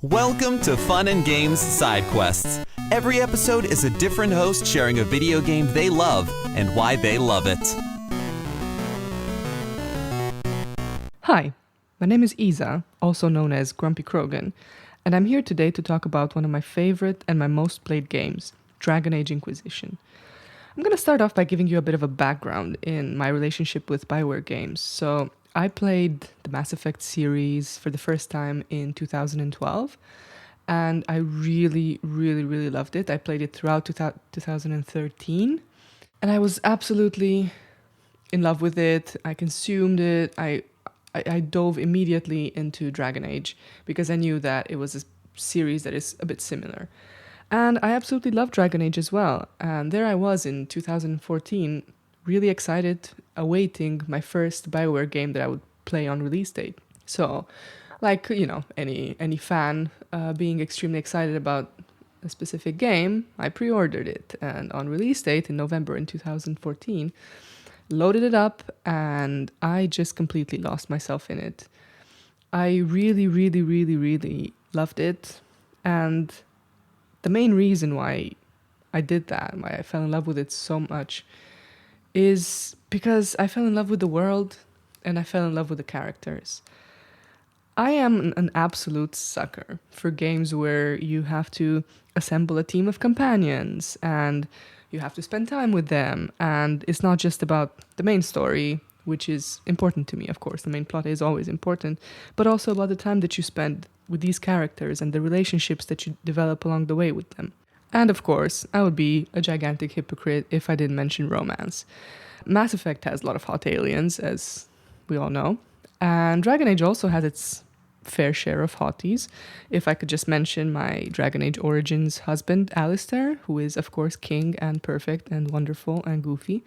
Welcome to Fun and Games Side Quests. Every episode is a different host sharing a video game they love and why they love it. Hi, my name is Isa, also known as Grumpy Krogan, and I'm here today to talk about one of my favorite and my most played games, Dragon Age Inquisition. I'm going to start off by giving you a bit of a background in my relationship with BioWare games. So I played the Mass Effect series for the first time in 2012, and I really loved it. I played it throughout 2013, and I was absolutely in love with it. I consumed it. I dove immediately into Dragon Age because I knew that it was a series that is a bit similar. And I absolutely love Dragon Age as well. And there I was in 2014, really excited, awaiting my first BioWare game that I would play on release date. So, like, you know, any fan being extremely excited about a specific game, I pre-ordered it. And on release date in November in 2014, loaded it up, and I just completely lost myself in it. I really loved it. And the main reason why I did that, why I fell in love with it so much, is because I fell in love with the world and I fell in love with the characters. I am an absolute sucker for games where you have to assemble a team of companions and you have to spend time with them. And it's not just about the main story, which is important to me, of course. The main plot is always important, but also about the time that you spend with these characters and the relationships that you develop along the way with them. And of course, I would be a gigantic hypocrite if I didn't mention romance. Mass Effect has a lot of hot aliens, as we all know, and Dragon Age also has its fair share of hotties. If I could just mention my Dragon Age Origins husband, Alistair, who is of course king and perfect and wonderful and goofy.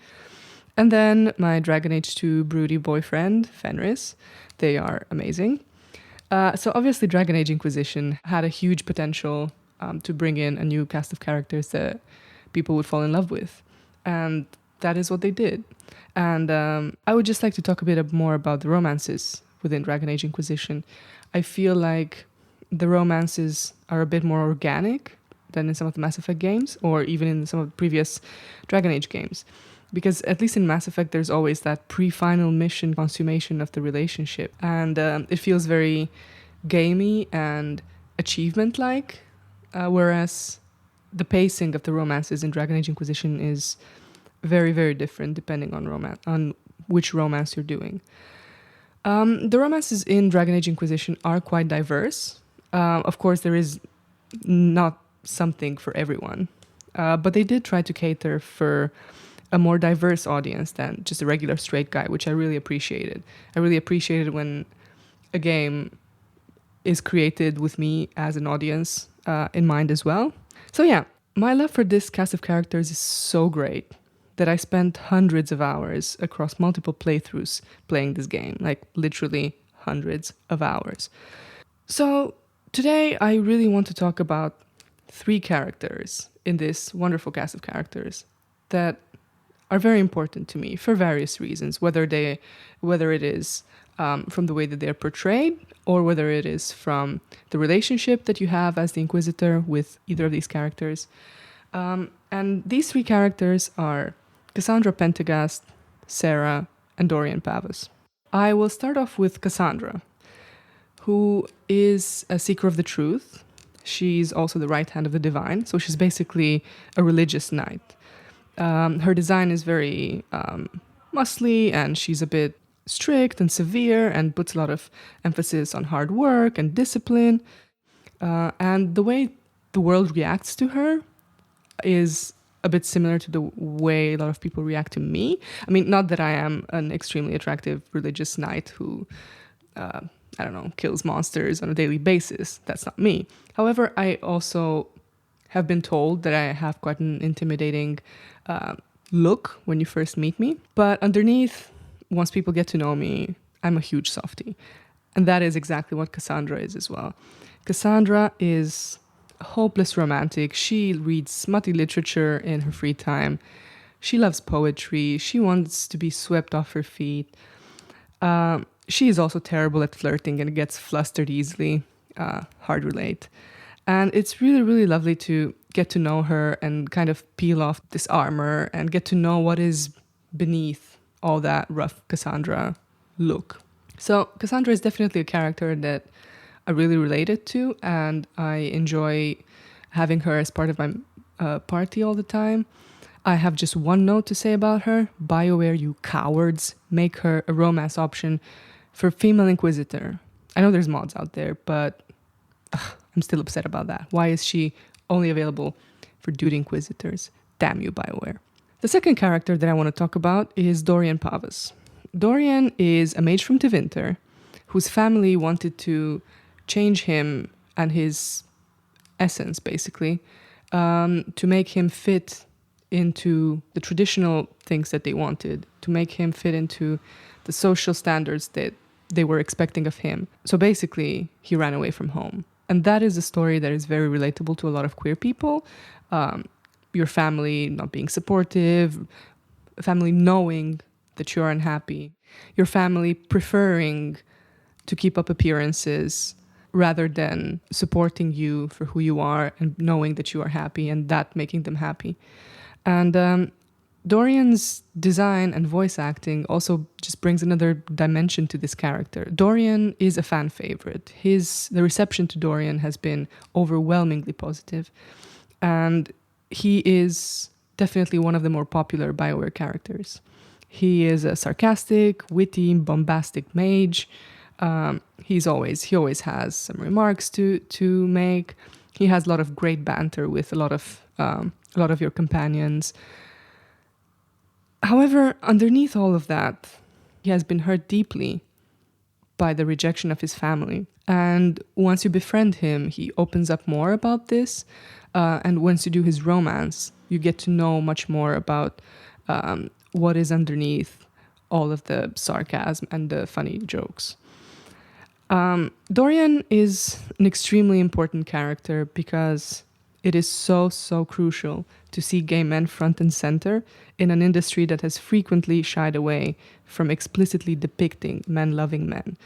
And then my Dragon Age 2 broody boyfriend, Fenris. They are amazing. So obviously Dragon Age Inquisition had a huge potential to bring in a new cast of characters that people would fall in love with. And that is what they did. And I would just like to talk a bit more about the romances within Dragon Age Inquisition. I feel like the romances are a bit more organic than in some of the Mass Effect games, or even in some of the previous Dragon Age games. Because at least in Mass Effect, there's always that pre-final mission consummation of the relationship. And it feels very gamey and achievement-like, whereas the pacing of the romances in Dragon Age Inquisition is very different depending on which romance you're doing. The romances in Dragon Age Inquisition are quite diverse. Of course, there is not something for everyone, but they did try to cater for a more diverse audience than just a regular straight guy, which I really appreciated. I really appreciated when a game is created with me as an audience in mind as well. So yeah, my love for this cast of characters is so great that I spent hundreds of hours across multiple playthroughs playing this game, like literally hundreds of hours. So today I really want to talk about 3 characters in this wonderful cast of characters that are very important to me for various reasons, whether it is from the way that they're portrayed, or whether it is from the relationship that you have as the Inquisitor with either of these characters. And these 3 characters are Cassandra Pentagast, Sarah, and Dorian Pavus. I will start off with Cassandra, who is a seeker of the truth. She's also the right hand of the divine, so she's basically a religious knight. Her design is very muscly, and she's a bit strict and severe and puts a lot of emphasis on hard work and discipline. And the way the world reacts to her is a bit similar to the way a lot of people react to me. I mean, not that I am an extremely attractive religious knight who, kills monsters on a daily basis. That's not me. However, I also have been told that I have quite an intimidating look when you first meet me. But underneath, once people get to know me, I'm a huge softie. And that is exactly what Cassandra is as well. Cassandra is a hopeless romantic. She reads smutty literature in her free time. She loves poetry. She wants to be swept off her feet. She is also terrible at flirting and gets flustered easily. hard relate. And it's really, really lovely to get to know her and kind of peel off this armor and get to know what is beneath all that rough Cassandra look. So Cassandra is definitely a character that I really related to, and I enjoy having her as part of my party all the time. I have just one note to say about her. BioWare, you cowards, make her a romance option for female Inquisitor. I know there's mods out there, but I'm still upset about that. Why is she only available for dude Inquisitors? Damn you, BioWare. The second character that I want to talk about is Dorian Pavus. Dorian is a mage from Tevinter whose family wanted to change him and his essence, basically, to make him fit into the traditional things that they wanted, to make him fit into the social standards that they were expecting of him. So basically, he ran away from home. And that is a story that is very relatable to a lot of queer people. Your family not being supportive, family knowing that you're unhappy, your family preferring to keep up appearances rather than supporting you for who you are and knowing that you are happy and that making them happy. And Dorian's design and voice acting also just brings another dimension to this character. Dorian is a fan favorite. The reception to Dorian has been overwhelmingly positive, and he is definitely one of the more popular BioWare characters. He is a sarcastic, witty, bombastic mage. He always has some remarks to make. He has a lot of great banter with a lot of your companions. However, underneath all of that, he has been hurt deeply by the rejection of his family. And once you befriend him, he opens up more about this. And once you do his romance, you get to know much more about what is underneath all of the sarcasm and the funny jokes. Dorian is an extremely important character because it is so crucial to see gay men front and center in an industry that has frequently shied away from explicitly depicting men-loving men.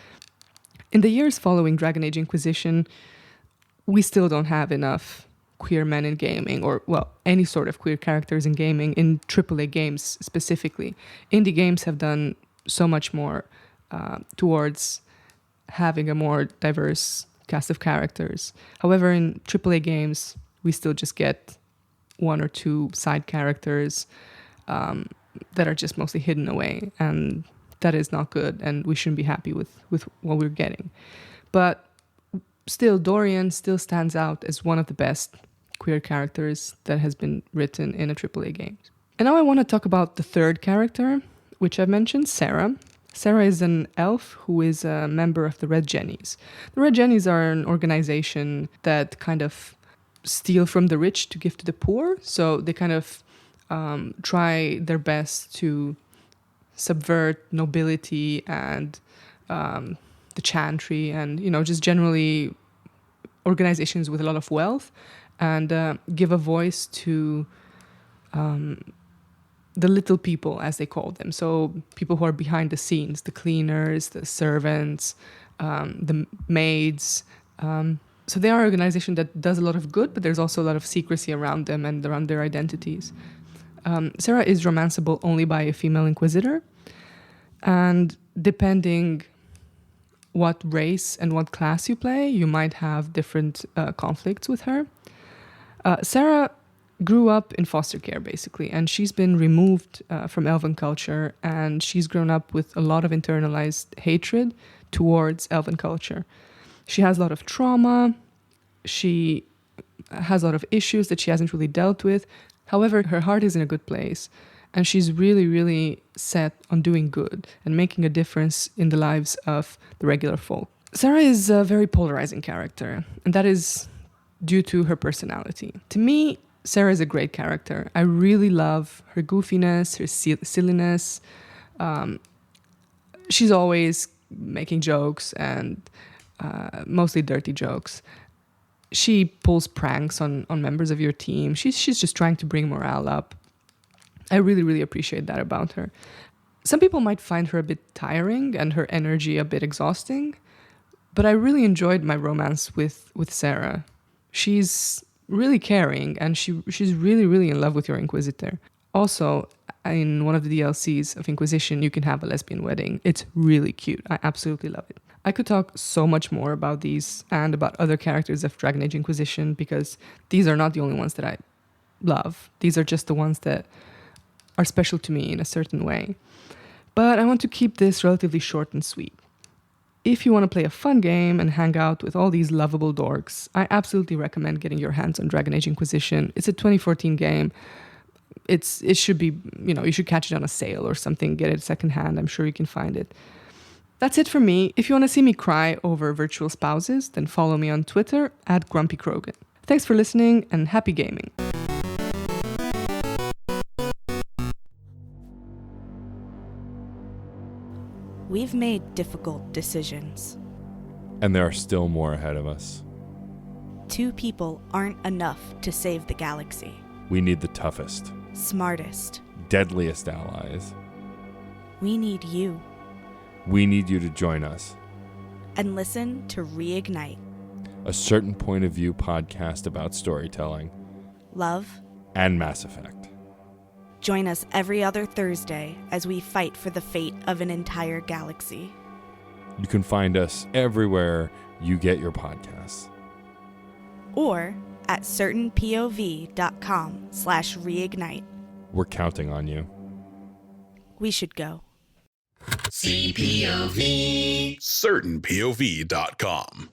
In the years following Dragon Age Inquisition, we still don't have enough queer men in gaming, or, well, any sort of queer characters in gaming, in AAA games specifically. Indie games have done so much more towards having a more diverse cast of characters. However, in AAA games, we still just get one or two side characters that are just mostly hidden away, and that is not good, and we shouldn't be happy with what we're getting. But still, Dorian still stands out as one of the best queer characters that has been written in a AAA game. And now I want to talk about the third character, which I've mentioned, Sarah. Sarah is an elf who is a member of the Red Jennies. The Red Jennies are an organization that kind of steal from the rich to give to the poor. So they kind of try their best to subvert nobility and the chantry and, just generally organizations with a lot of wealth, and give a voice to the little people, as they call them. So people who are behind the scenes, the cleaners, the servants, the maids. So they are an organization that does a lot of good, but there's also a lot of secrecy around them and around their identities. Sarah is romanceable only by a female Inquisitor. And depending what race and what class you play, you might have different conflicts with her. Sarah grew up in foster care, basically, and she's been removed from elven culture, and she's grown up with a lot of internalized hatred towards elven culture. She has a lot of trauma. She has a lot of issues that she hasn't really dealt with. However, her heart is in a good place, and she's really, really set on doing good and making a difference in the lives of the regular folk. Sarah is a very polarizing character, and that is due to her personality. To me, Sarah is a great character. I really love her goofiness, her silliness. She's always making jokes, and mostly dirty jokes. She pulls pranks on members of your team. She's just trying to bring morale up. I really, really appreciate that about her. Some people might find her a bit tiring and her energy a bit exhausting, But I really enjoyed my romance with Sarah. She's really caring, and she's really, really in love with your Inquisitor. Also, in one of the DLCs of Inquisition, you can have a lesbian wedding. It's really cute. I absolutely love it. I could talk so much more about these and about other characters of Dragon Age Inquisition, because these are not the only ones that I love. These are just the ones that are special to me in a certain way. But I want to keep this relatively short and sweet. If you want to play a fun game and hang out with all these lovable dorks, I absolutely recommend getting your hands on Dragon Age Inquisition. It's a 2014 game. It should be, you should catch it on a sale or something, get it secondhand. I'm sure you can find it. That's it for me. If you want to see me cry over virtual spouses, then follow me on Twitter at Grumpy Krogan. Thanks for listening and happy gaming. We've made difficult decisions. And there are still more ahead of us. 2 people aren't enough to save the galaxy. We need the toughest, Smartest. deadliest allies. We need you. We need you to join us. And listen to Reignite. A certain point of view podcast about storytelling. Love. And Mass Effect. Join us every other Thursday as we fight for the fate of an entire galaxy. You can find us everywhere you get your podcasts. Or at certainpov.com/reignite. We're counting on you. We should go. CPOV. CertainPOV.com.